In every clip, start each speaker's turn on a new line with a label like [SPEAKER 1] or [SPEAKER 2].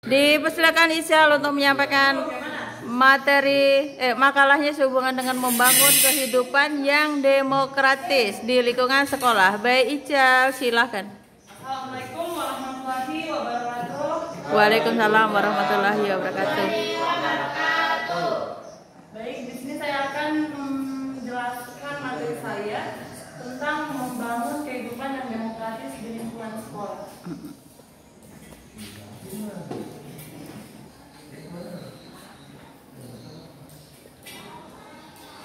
[SPEAKER 1] Dipersilakan Isyal untuk menyampaikan makalahnya sehubungan dengan membangun kehidupan yang demokratis di lingkungan sekolah. Baik Isyal, silakan.
[SPEAKER 2] Assalamualaikum warahmatullahi wabarakatuh.
[SPEAKER 1] Waalaikumsalam warahmatullahi wabarakatuh.
[SPEAKER 2] Baik, di sini saya akan menjelaskan materi saya tentang membangun kehidupan yang demokratis di lingkungan sekolah.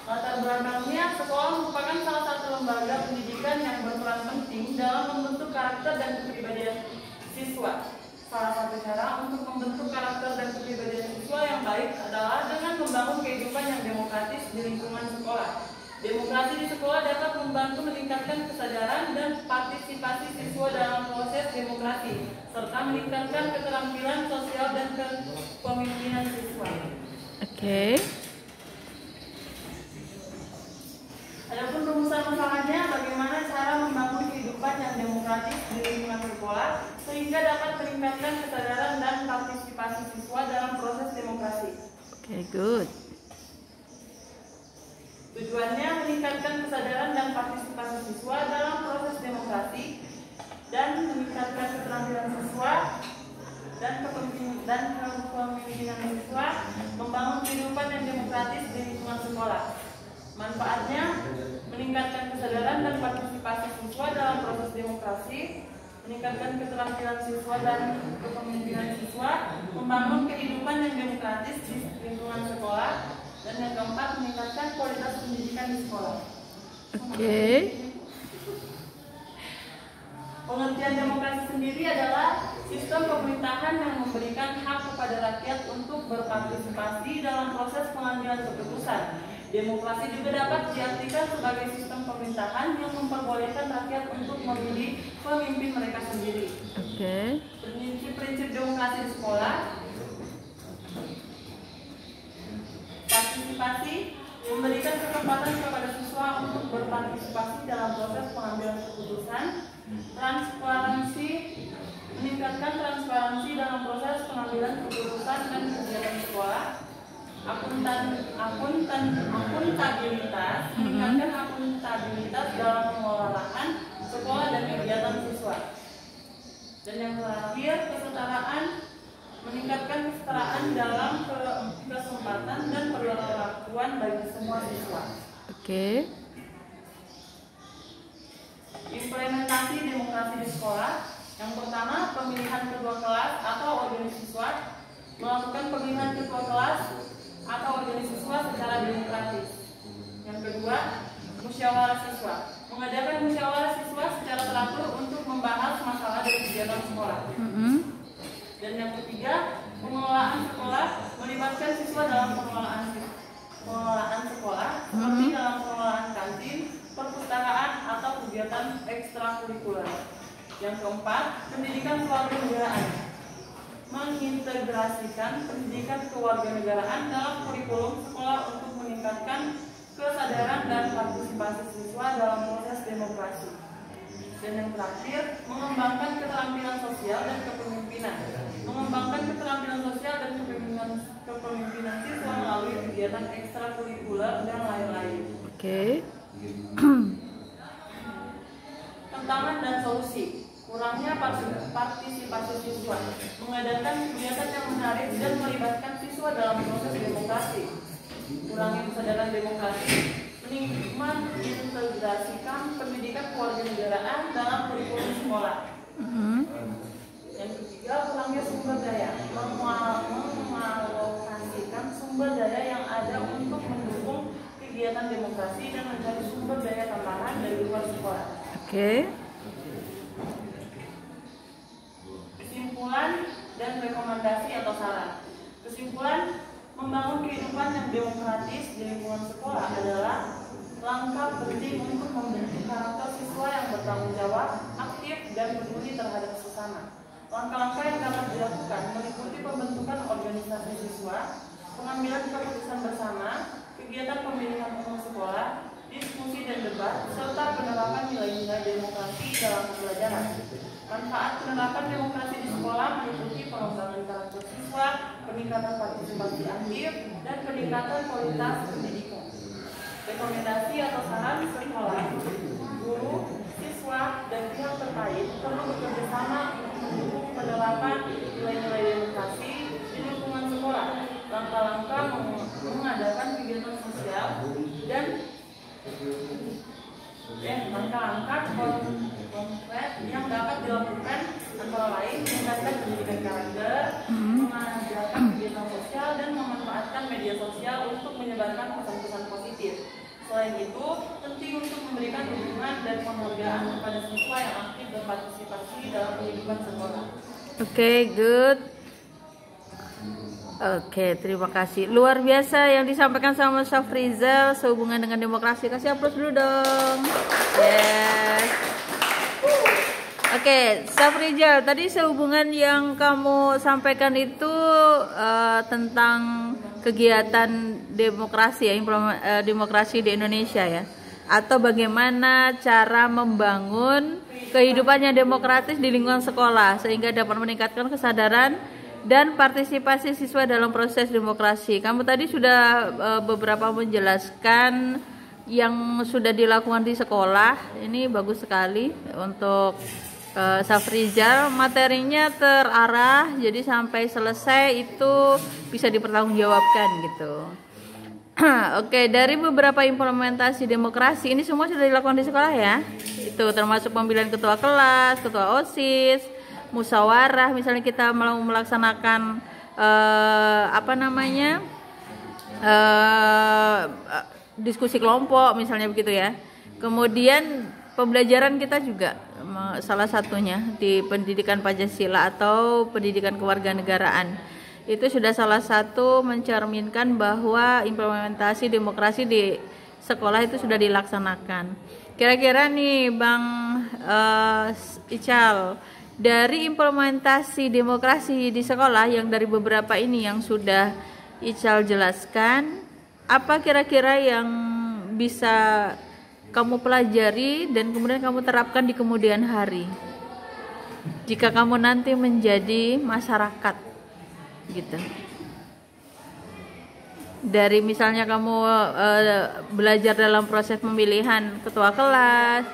[SPEAKER 2] Latar belakangnya, sekolah merupakan salah satu lembaga pendidikan yang berperan penting dalam membentuk karakter dan kepribadian siswa. Salah satu cara untuk membentuk karakter dan kepribadian siswa yang baik adalah dengan membangun kehidupan yang demokratis di lingkungan sekolah. Demokrasi di sekolah dapat membantu meningkatkan kesadaran dan partisipasi siswa dalam proses demokrasi, serta meningkatkan keterampilan sosial dan kepemimpinan siswa.
[SPEAKER 1] Oke.
[SPEAKER 2] Adapun rumusan masalahnya, bagaimana cara membangun kehidupan yang demokratis di lingkungan sekolah sehingga dapat meningkatkan kesadaran dan partisipasi siswa dalam proses demokrasi.
[SPEAKER 1] Oke, good.
[SPEAKER 2] Tujuannya meningkatkan kesadaran dan partisipasi siswa dalam proses demokrasi dan meningkatkan keterampilan siswa dan kepemimpinan siswa membangun kehidupan yang demokratis di lingkungan sekolah. Manfaatnya meningkatkan kesadaran dan partisipasi siswa dalam proses demokrasi, meningkatkan keterampilan siswa dan kepemimpinan siswa, membangun kehidupan yang demokratis di lingkungan sekolah, dan yang keempat meningkatkan kualitas pendidikan di sekolah.
[SPEAKER 1] Oke.
[SPEAKER 2] Pengertian demokrasi sendiri adalah sistem pemerintahan yang memberikan hak kepada rakyat untuk berpartisipasi dalam proses pengambilan keputusan. Demokrasi juga dapat diartikan sebagai sistem pemerintahan yang memperbolehkan rakyat untuk memilih pemimpin mereka sendiri.
[SPEAKER 1] Oke.
[SPEAKER 2] Prinsip-prinsip demokrasi di sekolah. Partisipasi memberikan kesempatan kepada siswa untuk berpartisipasi dalam proses pengambilan keputusan. Transparansi meningkatkan transparansi dalam proses pengambilan keputusan dan kegiatan sekolah. Akuntabilitas meningkatkan akuntabilitas dalam pengelolaan sekolah dan kegiatan siswa. Dan yang terakhir, kesetaraan meningkatkan kesetaraan dalam kesempatan dan perlakuan bagi semua siswa.
[SPEAKER 1] Oke.
[SPEAKER 2] Implementasi demokrasi di sekolah. Yang pertama, pemilihan ketua kelas atau organisasi siswa. Melakukan pemilihan ketua kelas atau organisasi siswa secara demokratis. Yang kedua, musyawarah siswa. Mengadakan musyawarah siswa secara teratur untuk membahas masalah dan kegiatan sekolah. Dan yang ketiga, pengelolaan sekolah. Melibatkan siswa dalam pengelolaan sekolah, seperti dalam pengelolaan kantin, perpustakaan, atau kegiatan ekstrakurikuler. Yang keempat, pendidikan kewarganegaraan. Mengintegrasikan pendidikan kewarganegaraan dalam kurikulum sekolah untuk meningkatkan kesadaran dan partisipasi siswa dalam proses demokrasi. Dan yang terakhir, mengembangkan keterampilan sosial dan kepemimpinan. Mengembangkan keterampilan sosial dan kepemimpinan siswa melalui kegiatan ekstrakurikuler dan lain-lain.
[SPEAKER 1] Oke.
[SPEAKER 2] Tantangan dan solusi. Kurangnya partisipasi siswa, mengadakan kegiatan yang menarik dan melibatkan siswa dalam proses demokrasi. Kurangnya kesadaran demokrasi, mengintegrasikan pendidikan kewarganegaraan dalam kurikulum sekolah. Yang ketiga, kurangnya sumber daya, mengalokasikan sumber daya yang ada untuk mendukung kegiatan demokrasi dan mencari sumber daya tambahan dari luar sekolah.
[SPEAKER 1] Oke.
[SPEAKER 2] Kesimpulan dan rekomendasi atau saran. Kesimpulan, membangun kehidupan yang demokratis di lingkungan sekolah adalah langkah penting untuk membentuk karakter siswa yang bertanggung jawab, aktif, dan peduli terhadap sesama. Langkah-langkah yang dapat dilakukan meliputi pembentukan organisasi siswa, pengambilan keputusan bersama, kegiatan pemilihan umum sekolah, diskusi dan debat, serta penerapan nilai-nilai demokrasi dalam pembelajaran. Manfaat penerapan demokrasi di sekolah meliputi pengembangan karakter peningkatan partisipasi aktif, dan peningkatan kualitas pendidikan. Rekomendasi atau saran sekolah, guru, siswa, dan pihak terkait perlu bekerja sama untuk mendukung penerapan nilai-nilai demokrasi di lingkungan sekolah. Langkah-langkah mengadakan kegiatan sosial dan langkah-langkah konkret yang dapat dilakukan antara lain meningkatkan pendidikan karakter, mengajarkan kegiatan sosial, dan memanfaatkan media sosial untuk menyebarkan pesan-pesan positif. Selain itu, penting untuk memberikan dukungan dan penghargaan kepada siswa yang aktif berpartisipasi dalam kehidupan sekolah.
[SPEAKER 1] Oke, good. Oke, terima kasih. Luar biasa yang disampaikan sama Syafrizal sehubungan dengan demokrasi. Kasih aplaus dulu dong. Yes. Oke, Syafrizal, tadi sehubungan yang kamu sampaikan itu tentang kegiatan demokrasi ya, demokrasi di Indonesia ya. Atau bagaimana cara membangun kehidupan yang demokratis di lingkungan sekolah sehingga dapat meningkatkan kesadaran dan partisipasi siswa dalam proses demokrasi. Kamu tadi sudah beberapa menjelaskan yang sudah dilakukan di sekolah. Ini bagus sekali untuk Syafrizal. Materinya terarah, jadi sampai selesai itu bisa dipertanggungjawabkan gitu. Oke, dari beberapa implementasi demokrasi ini semua sudah dilakukan di sekolah ya. Itu termasuk pemilihan ketua kelas, ketua OSIS, musyawarah, misalnya kita mau melaksanakan diskusi kelompok misalnya begitu ya. Kemudian pembelajaran kita juga salah satunya di pendidikan Pancasila atau pendidikan kewarganegaraan. Itu sudah salah satu mencerminkan bahwa implementasi demokrasi di sekolah itu sudah dilaksanakan. Kira-kira nih Bang Ical, dari implementasi demokrasi di sekolah yang dari beberapa ini yang sudah Ical jelaskan, apa kira-kira yang bisa kamu pelajari dan kemudian kamu terapkan di kemudian hari jika kamu nanti menjadi masyarakat gitu? Dari misalnya kamu belajar dalam proses pemilihan ketua kelas,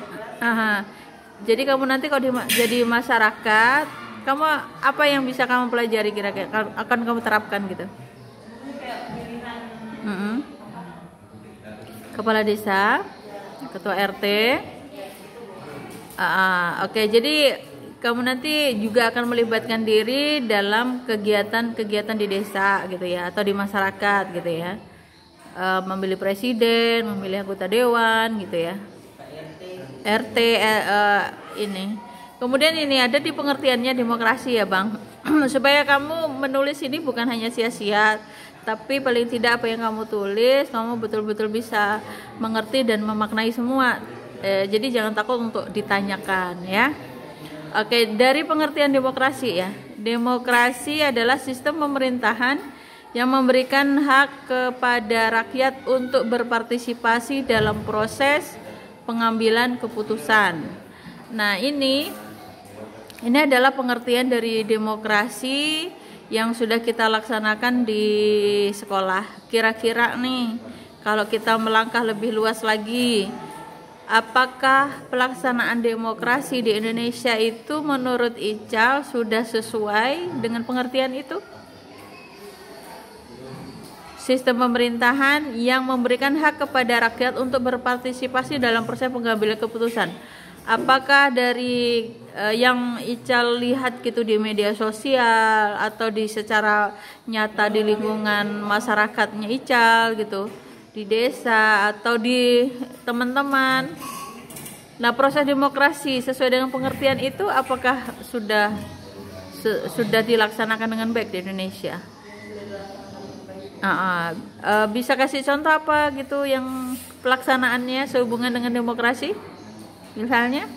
[SPEAKER 1] jadi kamu nanti kalau jadi masyarakat, kamu apa yang bisa kamu pelajari kira-kira akan kamu terapkan gitu? Kepala desa, ketua RT. Oke, jadi kamu nanti juga akan melibatkan diri dalam kegiatan-kegiatan di desa gitu ya, atau di masyarakat gitu ya. Memilih presiden, memilih anggota dewan gitu ya. RT ini. Kemudian ini ada di pengertiannya demokrasi ya Bang. Supaya kamu menulis ini bukan hanya sia-sia, tapi paling tidak apa yang kamu tulis kamu betul-betul bisa mengerti dan memaknai semua. Jadi jangan takut untuk ditanyakan ya. Oke, dari pengertian demokrasi ya. Demokrasi adalah sistem pemerintahan yang memberikan hak kepada rakyat untuk berpartisipasi dalam proses pengambilan keputusan. Nah, ini adalah pengertian dari demokrasi yang sudah kita laksanakan di sekolah. Kira-kira nih, kalau kita melangkah lebih luas lagi, apakah pelaksanaan demokrasi di Indonesia itu menurut Ical sudah sesuai dengan pengertian itu? Sistem pemerintahan yang memberikan hak kepada rakyat untuk berpartisipasi dalam proses pengambilan keputusan. Apakah dari yang Ical lihat gitu di media sosial atau di secara nyata di lingkungan masyarakatnya Ical gitu, di desa atau di teman-teman. Nah, proses demokrasi sesuai dengan pengertian itu apakah sudah dilaksanakan dengan baik di Indonesia? Bisa kasih contoh apa gitu yang pelaksanaannya sehubungan dengan demokrasi? Misalnya?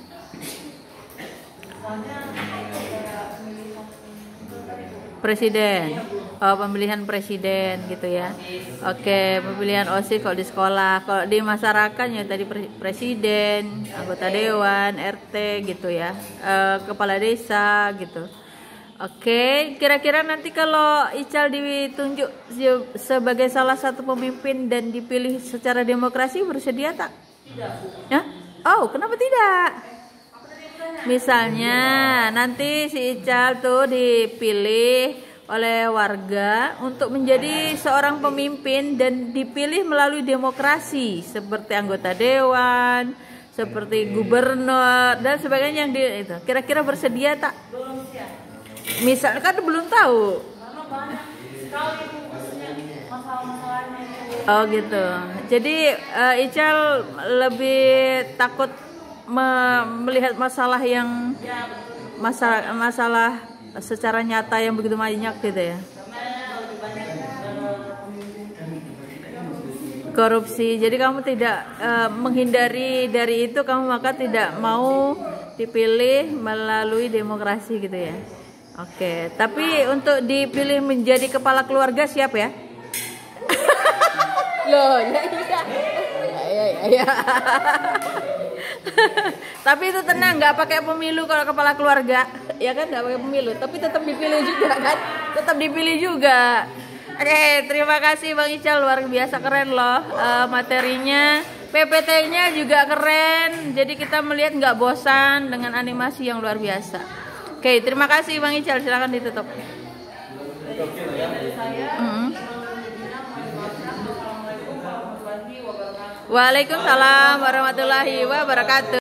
[SPEAKER 1] Presiden. Pemilihan presiden gitu ya. Oke, pemilihan OSIS kalau di sekolah. Kalau di masyarakat ya tadi presiden, anggota dewan, RT gitu ya. Kepala desa gitu. Oke, kira-kira nanti kalau Ical ditunjuk sebagai salah satu pemimpin dan dipilih secara demokrasi, bersedia tak?
[SPEAKER 2] Tidak.
[SPEAKER 1] Ya? Oh, kenapa tidak? Misalnya nanti si Ical tuh dipilih oleh warga untuk menjadi seorang pemimpin dan dipilih melalui demokrasi seperti anggota dewan, seperti gubernur dan sebagainya yang itu. Kira-kira bersedia tak?
[SPEAKER 2] Belum siap.
[SPEAKER 1] Misalkan belum tahu.
[SPEAKER 2] Karena banyak sekali masalah-masalahnya itu.
[SPEAKER 1] Oh gitu. Jadi Ical lebih takut melihat masalah yang
[SPEAKER 2] Ya, betul.
[SPEAKER 1] masalah secara nyata yang begitu banyak gitu ya.
[SPEAKER 2] Karena lebih banyak
[SPEAKER 1] Korupsi. Jadi kamu tidak menghindari dari itu, kamu maka tidak mau dipilih melalui demokrasi gitu ya. Oke, tapi untuk dipilih menjadi kepala keluarga siap ya? Loh, ya. Tapi itu tenang, nggak pakai pemilu kalau kepala keluarga, ya kan, nggak pakai pemilu, tapi tetap dipilih juga kan, tetap dipilih juga. Oke, terima kasih Bang Ical, luar biasa keren loh materinya, PPT-nya juga keren, jadi kita melihat nggak bosan dengan animasi yang luar biasa. Oke, terima kasih Bang Ical, silakan ditutup. Waalaikumsalam warahmatullahi wabarakatuh.